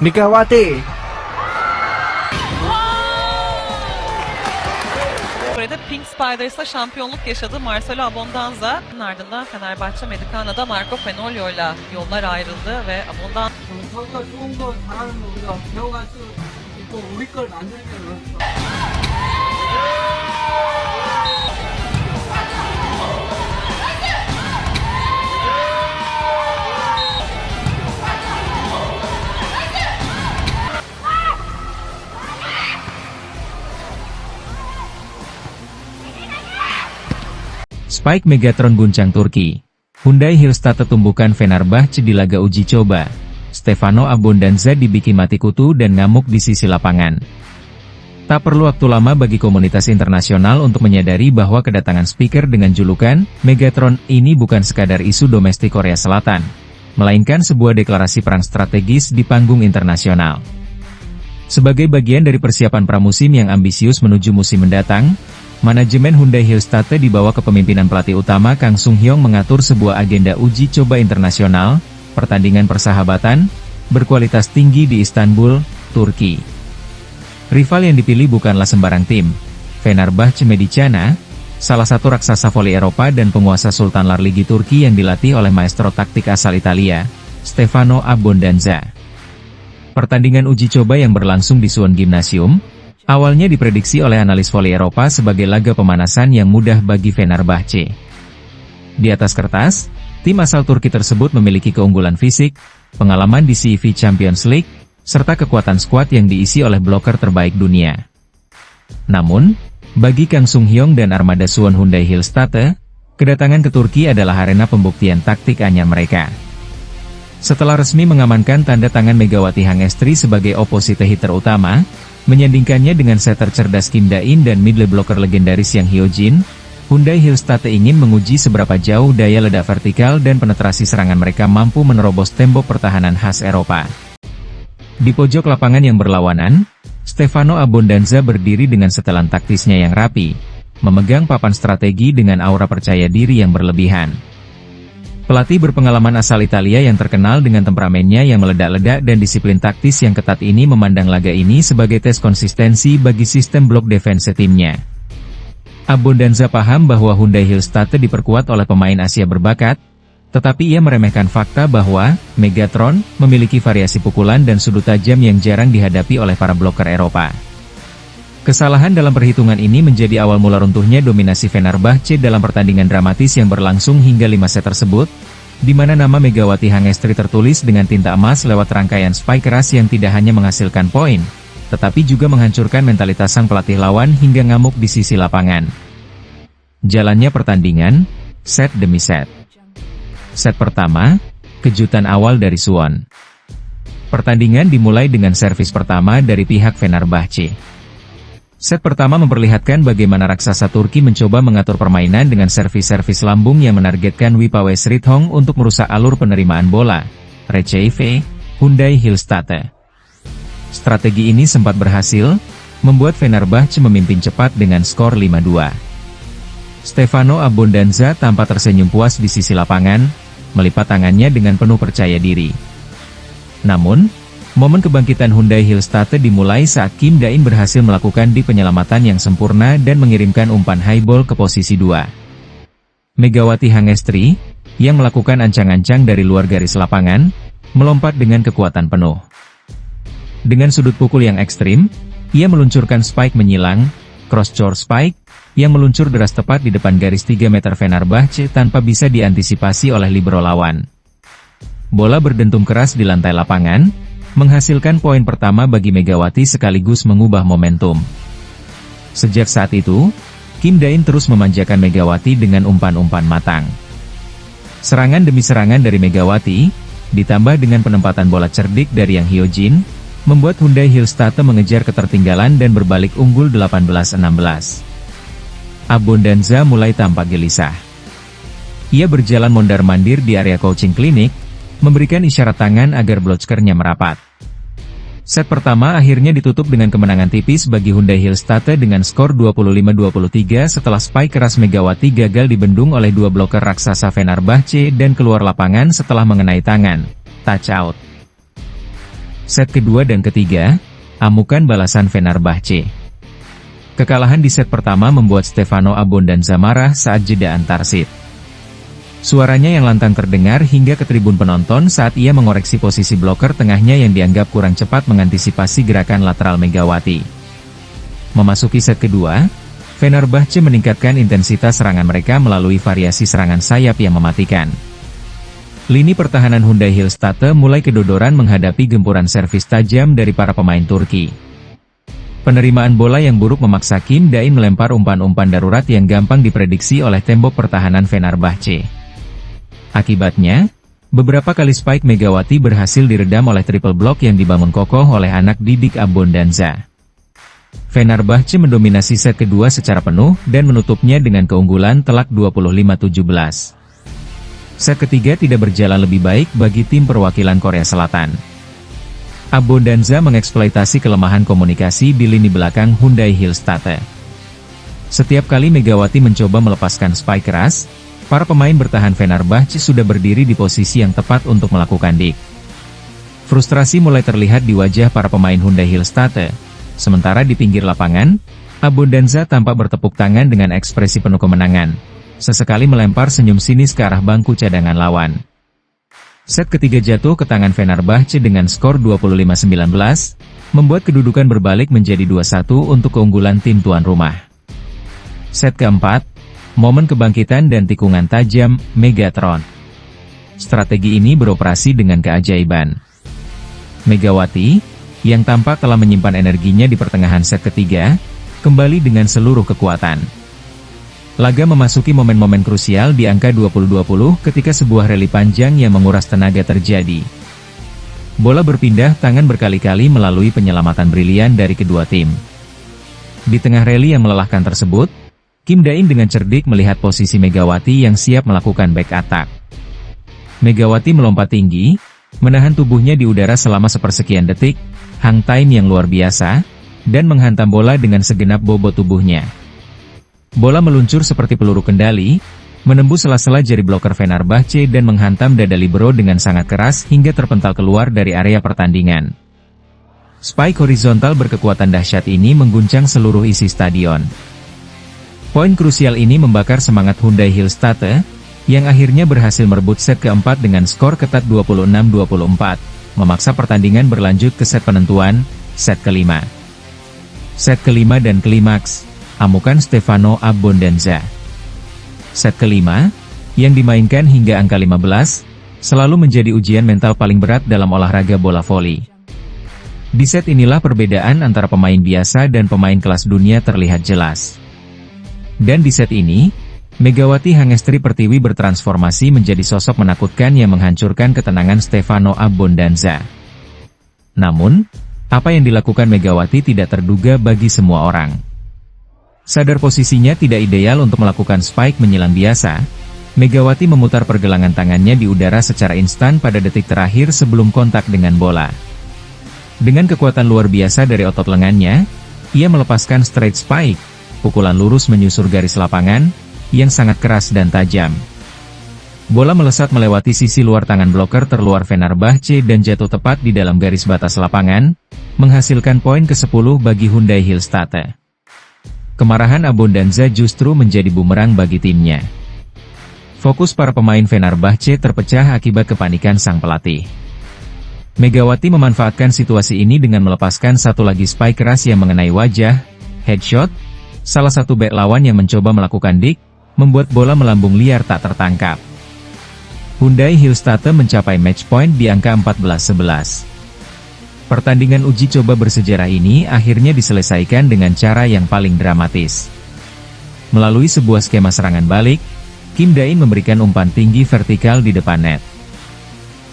Megawati. Burada Pink Spiders'la şampiyonluk yaşadı Marcelo Abondanza. Ardından Fenerbahçe Medicana'da Marco Fenolio'yla yollar ayrıldı ve Abondanza 서로가 좋은 거 잘하는 거 우리가 배워갈 수 있고 우리 걸 만드는 게 어렵다. Spike Megatron guncang Turki. Hyundai Hillstatt tumbuhkan Fenerbahce di laga uji coba. Stefano Abondanza dibikin mati kutu dan ngamuk di sisi lapangan. Tak perlu waktu lama bagi komunitas internasional untuk menyadari bahwa kedatangan speaker dengan julukan Megatron ini bukan sekadar isu domestik Korea Selatan, melainkan sebuah deklarasi perang strategis di panggung internasional. Sebagai bagian dari persiapan pramusim yang ambisius menuju musim mendatang, manajemen Hyundai Hillstatt di bawah kepemimpinan pelatih utama Kang Sung Hyong mengatur sebuah agenda uji coba internasional, pertandingan persahabatan, berkualitas tinggi di Istanbul, Turki. Rival yang dipilih bukanlah sembarang tim. Fenerbahce Medicana, salah satu raksasa voli Eropa dan penguasa Sultan Larligi Turki yang dilatih oleh maestro taktik asal Italia, Stefano Abondanza. Pertandingan uji coba yang berlangsung di Suwon Gymnasium, awalnya diprediksi oleh analis voli Eropa sebagai laga pemanasan yang mudah bagi Fenerbahce. Di atas kertas, tim asal Turki tersebut memiliki keunggulan fisik, pengalaman di CEV Champions League, serta kekuatan skuad yang diisi oleh bloker terbaik dunia. Namun, bagi Kang Sung Hyong dan armada Suwon Hyundai Hillstatt, kedatangan ke Turki adalah arena pembuktian taktik anyar mereka. Setelah resmi mengamankan tanda tangan Megawati Hangestri sebagai opposite hitter utama, menyandingkannya dengan setter cerdas Kim Da-in dan middle blocker legendaris Yang Hyo-jin, Hyundai Hillstatt ingin menguji seberapa jauh daya ledak vertikal dan penetrasi serangan mereka mampu menerobos tembok pertahanan khas Eropa. Di pojok lapangan yang berlawanan, Stefano Abondanza berdiri dengan setelan taktisnya yang rapi, memegang papan strategi dengan aura percaya diri yang berlebihan. Pelatih berpengalaman asal Italia yang terkenal dengan temperamennya yang meledak-ledak dan disiplin taktis yang ketat ini memandang laga ini sebagai tes konsistensi bagi sistem blok defense timnya. Abondanza paham bahwa Hyundai Hillstatt diperkuat oleh pemain Asia berbakat, tetapi ia meremehkan fakta bahwa Megatron memiliki variasi pukulan dan sudut tajam yang jarang dihadapi oleh para bloker Eropa. Kesalahan dalam perhitungan ini menjadi awal mula runtuhnya dominasi Fenerbahce dalam pertandingan dramatis yang berlangsung hingga 5 set tersebut, di mana nama Megawati Hangestri tertulis dengan tinta emas lewat rangkaian spike keras yang tidak hanya menghasilkan poin, tetapi juga menghancurkan mentalitas sang pelatih lawan hingga ngamuk di sisi lapangan. Jalannya pertandingan, set demi set. Set pertama, kejutan awal dari Suwon. Pertandingan dimulai dengan servis pertama dari pihak Fenerbahce. Set pertama memperlihatkan bagaimana raksasa Turki mencoba mengatur permainan dengan servis-servis lambung yang menargetkan Wipawe Srithong untuk merusak alur penerimaan bola. RCV, Hyundai Hillstatt. Strategi ini sempat berhasil, membuat Fenerbahce memimpin cepat dengan skor 5-2. Stefano Abondanza tampak tersenyum puas di sisi lapangan, melipat tangannya dengan penuh percaya diri. Namun, momen kebangkitan Hyundai Hillstatt dimulai saat Kim Da-in berhasil melakukan di penyelamatan yang sempurna dan mengirimkan umpan high ball ke posisi 2. Megawati Hangestri, yang melakukan ancang-ancang dari luar garis lapangan, melompat dengan kekuatan penuh. Dengan sudut pukul yang ekstrim, ia meluncurkan spike menyilang, cross-court spike, yang meluncur deras tepat di depan garis 3 meter Fenerbahce tanpa bisa diantisipasi oleh libero lawan. Bola berdentum keras di lantai lapangan, menghasilkan poin pertama bagi Megawati sekaligus mengubah momentum. Sejak saat itu, Kim Da-in terus memanjakan Megawati dengan umpan-umpan matang. Serangan demi serangan dari Megawati, ditambah dengan penempatan bola cerdik dari Yang Hyo-jin, membuat Hyundai Hillstatt mengejar ketertinggalan dan berbalik unggul 18-16. Abondanza mulai tampak gelisah. Ia berjalan mondar-mandir di area coaching klinik, memberikan isyarat tangan agar blockskernya merapat. Set pertama akhirnya ditutup dengan kemenangan tipis bagi Hyundai Hillstatt dengan skor 25-23 setelah spike keras Megawati gagal dibendung oleh dua bloker raksasa Fenerbahce dan keluar lapangan setelah mengenai tangan. Touch out. Set kedua dan ketiga, amukan balasan Fenerbahce. Kekalahan di set pertama membuat Stefano Abbondanza marah saat jeda antar set. Suaranya yang lantang terdengar hingga ke tribun penonton saat ia mengoreksi posisi bloker tengahnya yang dianggap kurang cepat mengantisipasi gerakan lateral Megawati. Memasuki set kedua, Fenerbahce meningkatkan intensitas serangan mereka melalui variasi serangan sayap yang mematikan. Lini pertahanan Hyundai Hillstatt mulai kedodoran menghadapi gempuran servis tajam dari para pemain Turki. Penerimaan bola yang buruk memaksa Kim Dae-in melempar umpan-umpan darurat yang gampang diprediksi oleh tembok pertahanan Fenerbahce. Akibatnya, beberapa kali spike Megawati berhasil diredam oleh triple block yang dibangun kokoh oleh anak didik Abbondanza. Fenerbahce mendominasi set kedua secara penuh dan menutupnya dengan keunggulan telak 25-17. Set ketiga tidak berjalan lebih baik bagi tim perwakilan Korea Selatan. Abbondanza mengeksploitasi kelemahan komunikasi di lini belakang Hyundai Hillstatt. Setiap kali Megawati mencoba melepaskan spike keras, para pemain bertahan Fenerbahce sudah berdiri di posisi yang tepat untuk melakukan dik. Frustrasi mulai terlihat di wajah para pemain Hyundai Hillstatt. Sementara di pinggir lapangan, Abbondanza tampak bertepuk tangan dengan ekspresi penuh kemenangan. Sesekali melempar senyum sinis ke arah bangku cadangan lawan. Set ketiga jatuh ke tangan Fenerbahce dengan skor 25-19, membuat kedudukan berbalik menjadi 2-1 untuk keunggulan tim tuan rumah. Set keempat, momen kebangkitan dan tikungan tajam, Megatron. Strategi ini beroperasi dengan keajaiban. Megawati, yang tampak telah menyimpan energinya di pertengahan set ketiga, kembali dengan seluruh kekuatan. Laga memasuki momen-momen krusial di angka 20-20 ketika sebuah rally panjang yang menguras tenaga terjadi. Bola berpindah tangan berkali-kali melalui penyelamatan brilian dari kedua tim. Di tengah rally yang melelahkan tersebut, Kim Dae-in dengan cerdik melihat posisi Megawati yang siap melakukan back attack. Megawati melompat tinggi, menahan tubuhnya di udara selama sepersekian detik, hang time yang luar biasa, dan menghantam bola dengan segenap bobot tubuhnya. Bola meluncur seperti peluru kendali, menembus sela-sela jari bloker Fenerbahce dan menghantam dada libero dengan sangat keras hingga terpental keluar dari area pertandingan. Spike horizontal berkekuatan dahsyat ini mengguncang seluruh isi stadion. Poin krusial ini membakar semangat Hyundai Hillstatt, yang akhirnya berhasil merebut set keempat dengan skor ketat 26-24, memaksa pertandingan berlanjut ke set penentuan, set kelima. Set kelima dan klimaks, amukan Stefano Abbondanza. Set kelima, yang dimainkan hingga angka 15, selalu menjadi ujian mental paling berat dalam olahraga bola voli. Di set inilah perbedaan antara pemain biasa dan pemain kelas dunia terlihat jelas. Dan di set ini, Megawati Hangestri Pertiwi bertransformasi menjadi sosok menakutkan yang menghancurkan ketenangan Stefano Abbondanza. Namun, apa yang dilakukan Megawati tidak terduga bagi semua orang. Sadar posisinya tidak ideal untuk melakukan spike menyilang biasa, Megawati memutar pergelangan tangannya di udara secara instan pada detik terakhir sebelum kontak dengan bola. Dengan kekuatan luar biasa dari otot lengannya, ia melepaskan straight spike, pukulan lurus menyusur garis lapangan, yang sangat keras dan tajam. Bola melesat melewati sisi luar tangan bloker terluar Fenerbahce dan jatuh tepat di dalam garis batas lapangan, menghasilkan poin ke-10 bagi Hyundai Hillstatt. Kemarahan Abbondanza justru menjadi bumerang bagi timnya. Fokus para pemain Fenerbahce terpecah akibat kepanikan sang pelatih. Megawati memanfaatkan situasi ini dengan melepaskan satu lagi spike keras yang mengenai wajah, headshot, salah satu bek lawan yang mencoba melakukan dik, membuat bola melambung liar tak tertangkap. Hyundai Hillstatt mencapai match point di angka 14-11. Pertandingan uji coba bersejarah ini akhirnya diselesaikan dengan cara yang paling dramatis. Melalui sebuah skema serangan balik, Kim Dae-in memberikan umpan tinggi vertikal di depan net.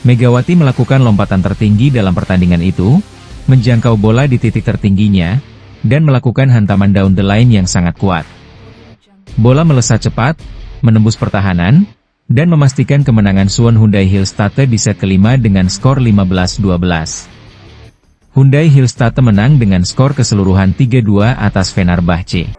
Megawati melakukan lompatan tertinggi dalam pertandingan itu, menjangkau bola di titik tertingginya, dan melakukan hantaman down the line yang sangat kuat. Bola melesat cepat, menembus pertahanan, dan memastikan kemenangan Suwon Hyundai Hillstatt di set kelima dengan skor 15-12. Hyundai Hillstatt menang dengan skor keseluruhan 3-2 atas Fenerbahce.